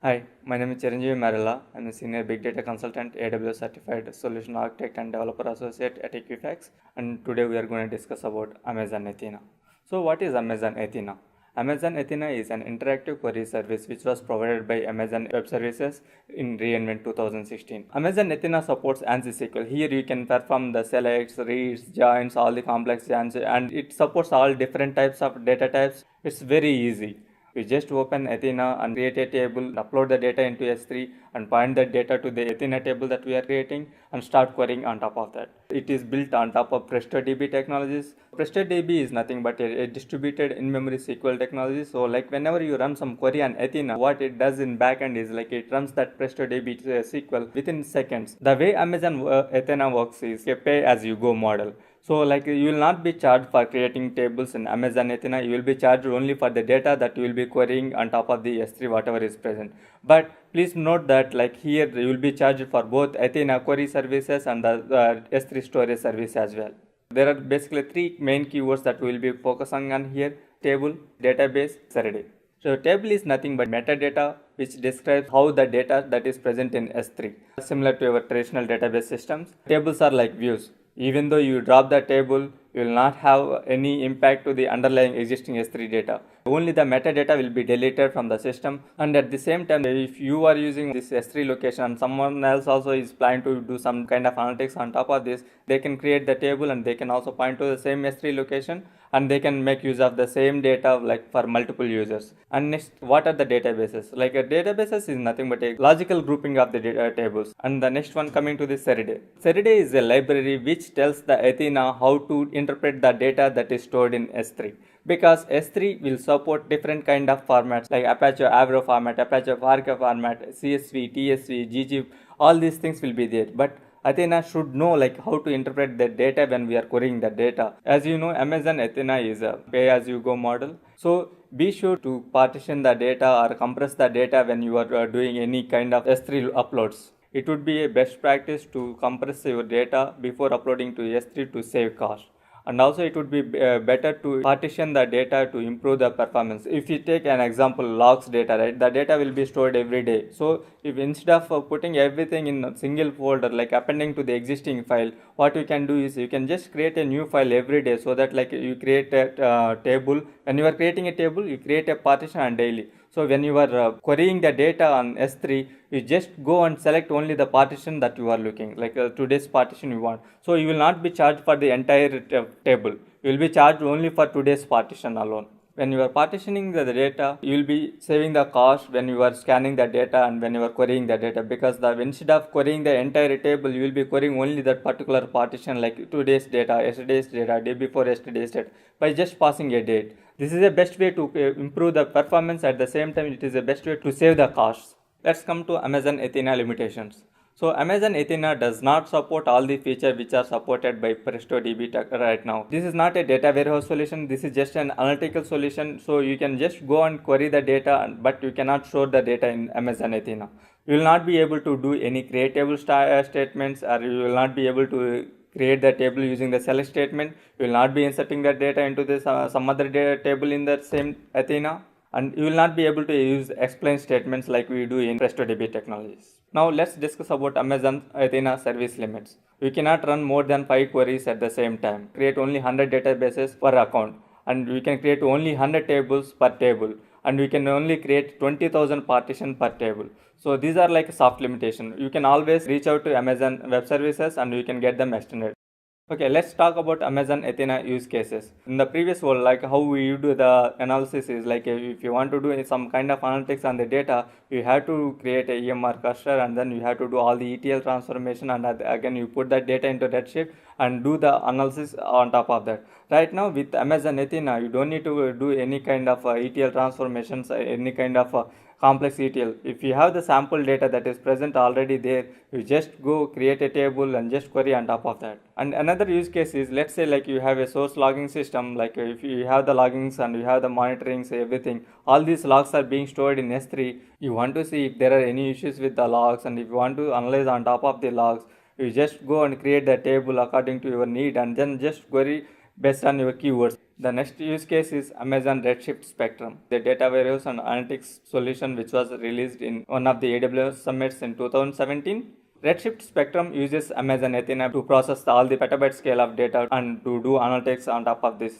Hi, my name is Chiranjeevi Marilla. I'm a senior big data consultant, AWS certified solution architect and developer associate at Equifax. And today we are going to discuss about Amazon Athena. So what is Amazon Athena? Amazon Athena is an interactive query service which was provided by Amazon Web Services in reInvent 2016. Amazon Athena supports ANSI SQL. Here you can perform the selects, reads, joins, all the complex joins, and it supports all different types of data types. It's very easy. We just open Athena and create a table, upload the data into S3 and point that data to the Athena table that we are creating and start querying on top of that. It is built on top of PrestoDB technologies. PrestoDB is nothing but a distributed in-memory SQL technology. So like whenever you run some query on Athena, what it does in backend is like it runs that PrestoDB SQL within seconds. The way Amazon Athena works is a pay-as-you-go model. So like you will not be charged for creating tables in Amazon Athena, you will be charged only for the data that you will be querying on top of the S3 whatever is present. But please note that like here you will be charged for both Athena query services and the S3 storage service as well. There are basically three main keywords that we will be focusing on here: table, database, Saturday. So table is nothing but metadata which describes how the data that is present in S3. Similar to our traditional database systems, tables are like views. Even though you drop the table, you will not have any impact to the underlying existing S3 data. Only the metadata will be deleted from the system, and at the same time, if you are using this S3 location and someone else also is planning to do some kind of analytics on top of this, they can create the table and they can also point to the same S3 location and they can make use of the same data like for multiple users. And next, what are the databases? Like a databases is nothing but a logical grouping of the data tables. And the next one coming to the Saturday. Saturday is a library which tells the Athena how to interpret the data that is stored in S3, because S3 will support different kind of formats like Apache Avro format, Apache Arca format, CSV, TSV, GG, all these things will be there. But Athena should know like how to interpret the data when we are querying the data. As you know, Amazon Athena is a pay-as-you-go model. So be sure to partition the data or compress the data when you are doing any kind of S3 uploads. It would be a best practice to compress your data before uploading to S3 to save cost. And also it would be better to partition the data to improve the performance. If you take an example, logs data, right, the data will be stored every day. So if instead of putting everything in a single folder like appending to the existing file, what you can do is you can just create a new file every day, so that like you create a table. When you are creating a table, you create a partition on daily. So when you are querying the data on S3, you just go and select only the partition that you are looking, like today's partition you want. So you will not be charged for the entire table. You will be charged only for today's partition alone. When you are partitioning the data, you will be saving the cost when you are scanning the data and when you are querying the data, because instead of querying the entire table, you will be querying only that particular partition like today's data, yesterday's data, day before yesterday's date, by just passing a date. This is the best way to improve the performance. At the same time, it is the best way to save the costs. Let's come to Amazon Athena limitations. So Amazon Athena does not support all the features which are supported by PrestoDB right now. This is not a data warehouse solution. This is just an analytical solution. So you can just go and query the data, but you cannot store the data in Amazon Athena. You will not be able to do any create table statements, or you will not be able to create the table using the select statement. You will not be inserting that data into this some other data table in the same Athena, and you will not be able to use explain statements like we do in PrestoDB technologies. Now let's discuss about Amazon Athena service limits. We cannot run more than 5 queries at the same time. Create only 100 databases per account, and we can create only 100 tables per table, and we can only create 20,000 partition per table. So these are like a soft limitation. You can always reach out to Amazon Web Services and you can get them extended. Okay, let's talk about Amazon Athena use cases. In the previous world, like how we do the analysis is like if you want to do some kind of analytics on the data, you have to create a EMR cluster and then you have to do all the ETL transformation, and again you put that data into Redshift and do the analysis on top of that. Right now with Amazon Athena, you don't need to do any kind of ETL transformations, any kind of complex ETL. If you have the sample data that is present already there, you just go create a table and just query on top of that. And another use case is, let's say like you have a source logging system, like if you have the loggings and you have the monitorings, everything, all these logs are being stored in S3. You want to see if there are any issues with the logs, and if you want to analyze on top of the logs, you just go and create the table according to your need and then just query based on your keywords. The next use case is Amazon Redshift Spectrum, the data warehouse and analytics solution which was released in one of the AWS summits in 2017. Redshift Spectrum uses Amazon Athena to process all the petabyte scale of data and to do analytics on top of this.